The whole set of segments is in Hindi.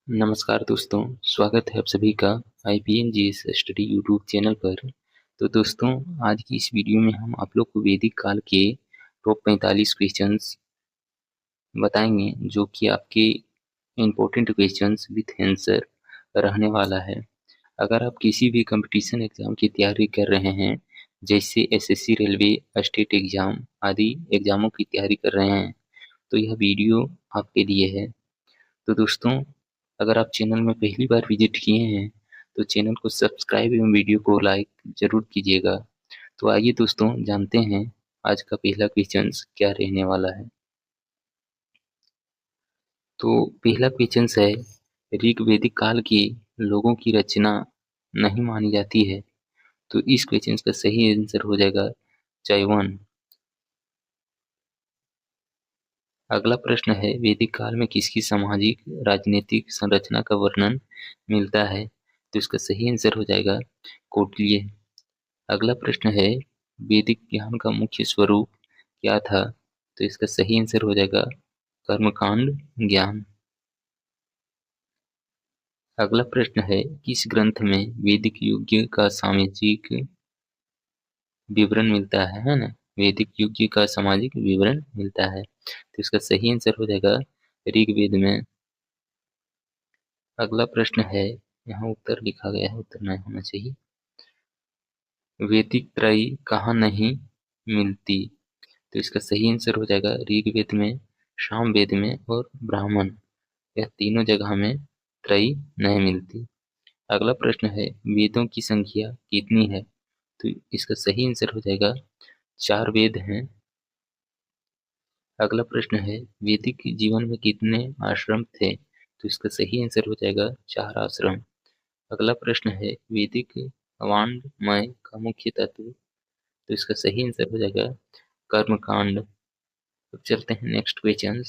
नमस्कार दोस्तों, स्वागत है आप सभी का IPNGS स्टडी यूट्यूब चैनल पर। तो दोस्तों, आज की इस वीडियो में हम आप लोग को वैदिक काल के टॉप 45 क्वेश्चंस बताएंगे, जो कि आपके इम्पोर्टेंट क्वेश्चंस विथ आंसर रहने वाला है। अगर आप किसी भी कंपटीशन एग्जाम की तैयारी कर रहे हैं, जैसे SSC, रेलवे, स्टेट एग्जाम आदि एग्जामों की तैयारी कर रहे हैं, तो यह वीडियो आपके लिए है। तो दोस्तों, अगर आप चैनल में पहली बार विजिट किए हैं तो चैनल को सब्सक्राइब एवं वीडियो को लाइक जरूर कीजिएगा। तो आइए दोस्तों, जानते हैं आज का पहला क्वेश्चन क्या रहने वाला है। तो पहला क्वेश्चन है, ऋग वैदिक काल के लोगों की रचना नहीं मानी जाती है। तो इस क्वेश्चन का सही आंसर हो जाएगा चयवन। अगला प्रश्न है, वैदिक काल में किसकी सामाजिक राजनीतिक संरचना का वर्णन मिलता है। तो इसका सही आंसर हो जाएगा कौटिल्य। अगला प्रश्न है, वैदिक ज्ञान का मुख्य स्वरूप क्या था। तो इसका सही आंसर हो जाएगा कर्मकांड ज्ञान। अगला प्रश्न है, किस ग्रंथ में वैदिक युग का सामाजिक विवरण मिलता है ना। वैदिक युग का सामाजिक विवरण मिलता है, तो इसका सही आंसर हो जाएगा ऋग्वेद में। अगला प्रश्न है, यहाँ उत्तर लिखा गया है, उत्तर नहीं होना चाहिए। वैदिक त्रयी कहाँ नहीं मिलती। तो इसका सही आंसर हो जाएगा ऋग्वेद में, सामवेद में और ब्राह्मण, यह तीनों जगह में त्रयी नहीं मिलती। अगला प्रश्न है, वेदों की संख्या कितनी है। तो इसका सही आंसर हो जाएगा 4 वेद हैं। अगला प्रश्न है, वैदिक जीवन में कितने आश्रम थे। तो इसका सही आंसर हो जाएगा 4 आश्रम। अगला प्रश्न है, वैदिक वाङ्मय का मुख्य तत्व। तो इसका सही आंसर हो जाएगा कर्मकांड। अब चलते हैं नेक्स्ट क्वेश्चन।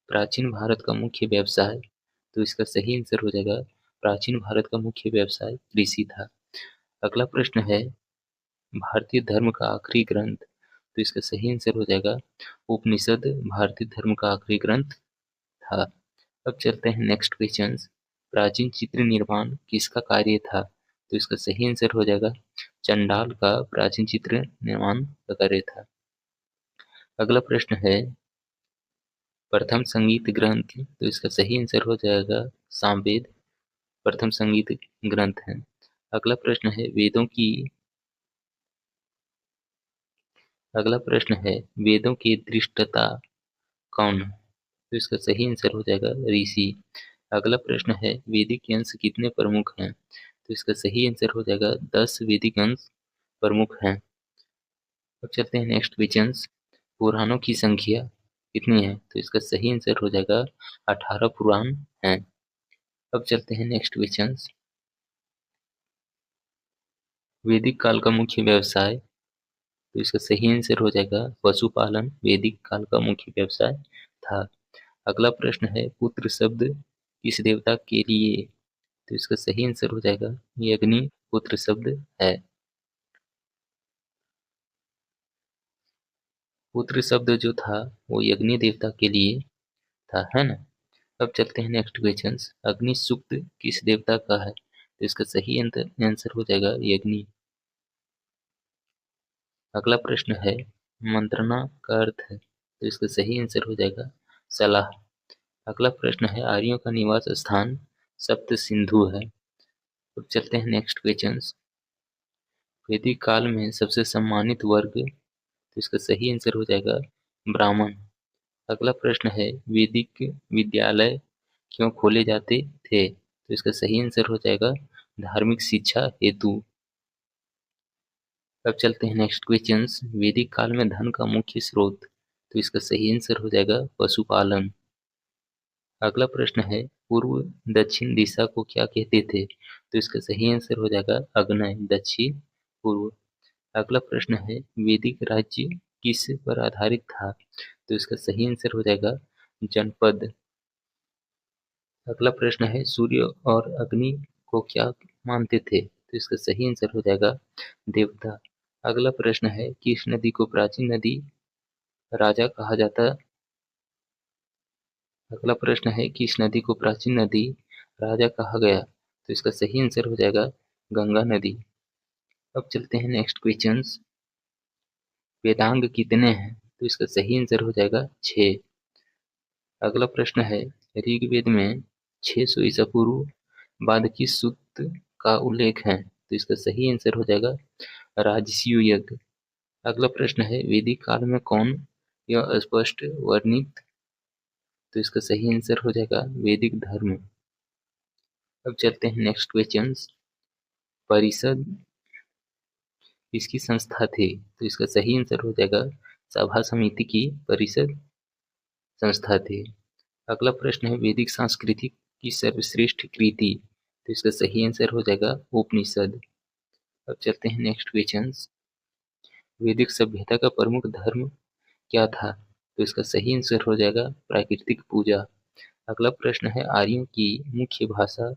प्राचीन भारत का मुख्य व्यवसाय। तो इसका सही आंसर हो जाएगा प्राचीन भारत का मुख्य व्यवसाय कृषि था। अगला प्रश्न है, भारतीय धर्म का आखिरी ग्रंथ। तो इसका सही आंसर हो जाएगा उपनिषद भारतीय धर्म का आखिरी ग्रंथ था। अब चलते हैं नेक्स्ट क्वेश्चन। प्राचीन चित्र निर्माण किसका कार्य था। तो इसका सही आंसर हो जाएगा चंडाल का प्राचीन चित्र निर्माण का कार्य था। अगला प्रश्न है, प्रथम संगीत ग्रंथ। तो इसका सही आंसर हो जाएगा सामवेद प्रथम संगीत ग्रंथ है। अगला प्रश्न है, वेदों की दृष्टता कौन। तो इसका सही आंसर हो जाएगा ऋषि। अगला प्रश्न है, वैदिक अंश कितने प्रमुख हैं। तो इसका सही आंसर हो जाएगा 10 वैदिक अंश प्रमुख हैं। अब चलते हैं नेक्स्ट क्वेश्चन। पुराणों की संख्या कितनी है। तो इसका सही आंसर हो जाएगा 18 पुराण हैं। अब चलते हैं नेक्स्ट क्वेश्चन। वैदिक काल का मुख्य व्यवसाय। तो इसका सही आंसर हो जाएगा पशुपालन वैदिक काल का मुख्य व्यवसाय था। अगला प्रश्न है, पुत्र शब्द किस देवता के लिए। तो इसका सही आंसर हो जाएगा यज्ञ पुत्र शब्द है। पुत्र शब्द जो था वो यज्ञ देवता के लिए था, है ना। अब चलते हैं नेक्स्ट क्वेश्चन। अग्नि सूक्त किस देवता का है। तो इसका सही आंसर हो जाएगा यज्ञ। अगला प्रश्न है, मंत्रणा का अर्थ है। तो इसका सही आंसर हो जाएगा सलाह। अगला प्रश्न है, आर्यों का निवास स्थान सप्त सिंधु है। अब चलते हैं नेक्स्ट क्वेश्चन। वैदिक काल में सबसे सम्मानित वर्ग। तो इसका सही आंसर हो जाएगा ब्राह्मण। अगला प्रश्न है, वैदिक विद्यालय क्यों खोले जाते थे। तो इसका सही आंसर हो जाएगा धार्मिक शिक्षा हेतु। अब चलते हैं नेक्स्ट क्वेश्चन। वैदिक काल में धन का मुख्य स्रोत। तो इसका सही आंसर हो जाएगा पशुपालन। अगला प्रश्न है, पूर्व दक्षिण दिशा को क्या कहते थे। तो इसका सही आंसर हो जाएगा आग्नेय दक्षिण पूर्व। अगला प्रश्न है, वैदिक राज्य किस पर आधारित था। तो इसका सही आंसर हो जाएगा जनपद। अगला प्रश्न है, सूर्य और अग्नि को क्या मानते थे। तो इसका सही आंसर हो जाएगा देवता। अगला प्रश्न है, किस नदी को प्राचीन नदी राजा कहा जाता। अगला प्रश्न है, किस नदी को प्राचीन नदी राजा कहा गया, तो इसका सही आंसर हो जाएगा गंगा नदी। अब चलते हैं नेक्स्ट क्वेश्चंस। वेदांग कितने हैं? तो इसका सही आंसर हो जाएगा 6। अगला प्रश्न है, ऋग्वेद में 600 ईसा पूर्व बाद किस सूक्त का उल्लेख है? तो इसका सही आंसर हो जाएगा राजसूय यज्ञ। अगला प्रश्न है, वैदिक काल में कौन यह स्पष्ट वर्णित? तो इसका सही आंसर हो जाएगा वैदिक धर्म। अब चलते हैं नेक्स्ट क्वेश्चंस। परिषद किसकी संस्था थी? तो इसका सही आंसर हो जाएगा सभा समिति की परिषद संस्था थी। अगला प्रश्न है, वैदिक संस्कृति की सर्वश्रेष्ठ कृति? तो इसका सही आंसर हो जाएगा उपनिषद। अब चलते हैं नेक्स्ट क्वेश्चंस। वैदिक सभ्यता का प्रमुख धर्म क्या था? तो इसका सही आंसर हो जाएगा प्राकृतिक पूजा। अगला प्रश्न है, आर्यों की मुख्य भाषा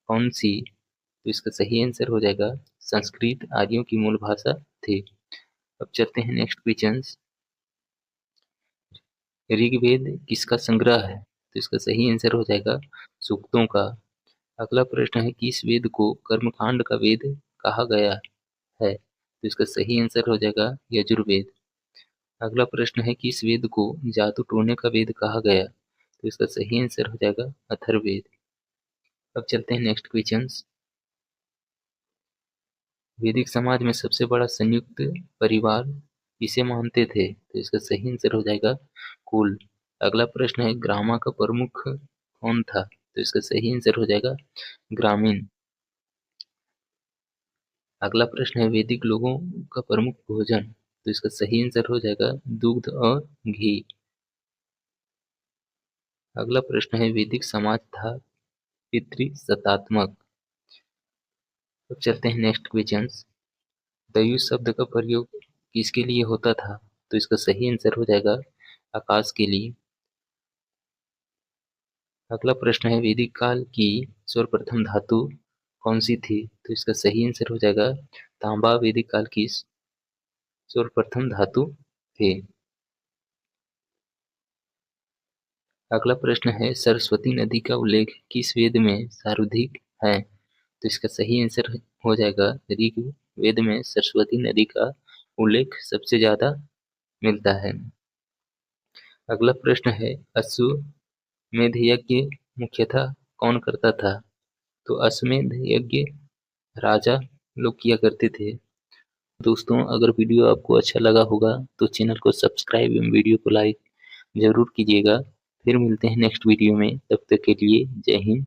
कौन सी? तो इसका सही आंसर हो जाएगा संस्कृत आर्यों की मूल भाषा थी। अब चलते हैं नेक्स्ट क्वेश्चंस। ऋग्वेद किसका संग्रह है? तो इसका सही आंसर हो जाएगा सूक्तों का। अगला प्रश्न है, किस वेद को कर्मकांड का वेद कहा गया है? तो इसका सही आंसर हो जाएगा यजुर्वेद। अगला प्रश्न है, किस वेद को जादू टोने का वेद कहा गया? तो इसका सही आंसर हो जाएगा अथर्ववेद। अब चलते हैं नेक्स्ट क्वेश्चंस। वैदिक समाज में सबसे बड़ा संयुक्त परिवार किसे मानते थे? तो इसका सही आंसर हो जाएगा कुल। अगला प्रश्न है, ग्रामा का प्रमुख कौन था? तो इसका सही आंसर हो जाएगा ग्रामीण। अगला प्रश्न है, वैदिक लोगों का प्रमुख भोजन? तो इसका सही आंसर हो जाएगा दूध और घी। अगला प्रश्न है, वैदिक समाज था पितृसत्तात्मक। अब चलते हैं नेक्स्ट क्वेश्चंस। दयुस शब्द का प्रयोग किसके लिए होता था? तो इसका सही आंसर हो जाएगा आकाश के लिए। अगला प्रश्न है, वैदिक काल की सर्वप्रथम धातु कौन सी थी? तो इसका सही आंसर हो जाएगा तांबा वैदिक काल की सर्वप्रथम धातु थी। अगला प्रश्न है, सरस्वती नदी का उल्लेख किस वेद में सर्वाधिक है? तो इसका सही आंसर हो जाएगा ऋग्वेद में सरस्वती नदी का उल्लेख सबसे ज्यादा मिलता है। अगला प्रश्न है, अश्वमेध यज्ञ मुख्यतः कौन करता था? तो अश्वमेध यज्ञ राजा लोग किया करते थे। दोस्तों, अगर वीडियो आपको अच्छा लगा होगा तो चैनल को सब्सक्राइब एवं वीडियो को लाइक जरूर कीजिएगा। फिर मिलते हैं नेक्स्ट वीडियो में, तब तक के लिए जय हिंद।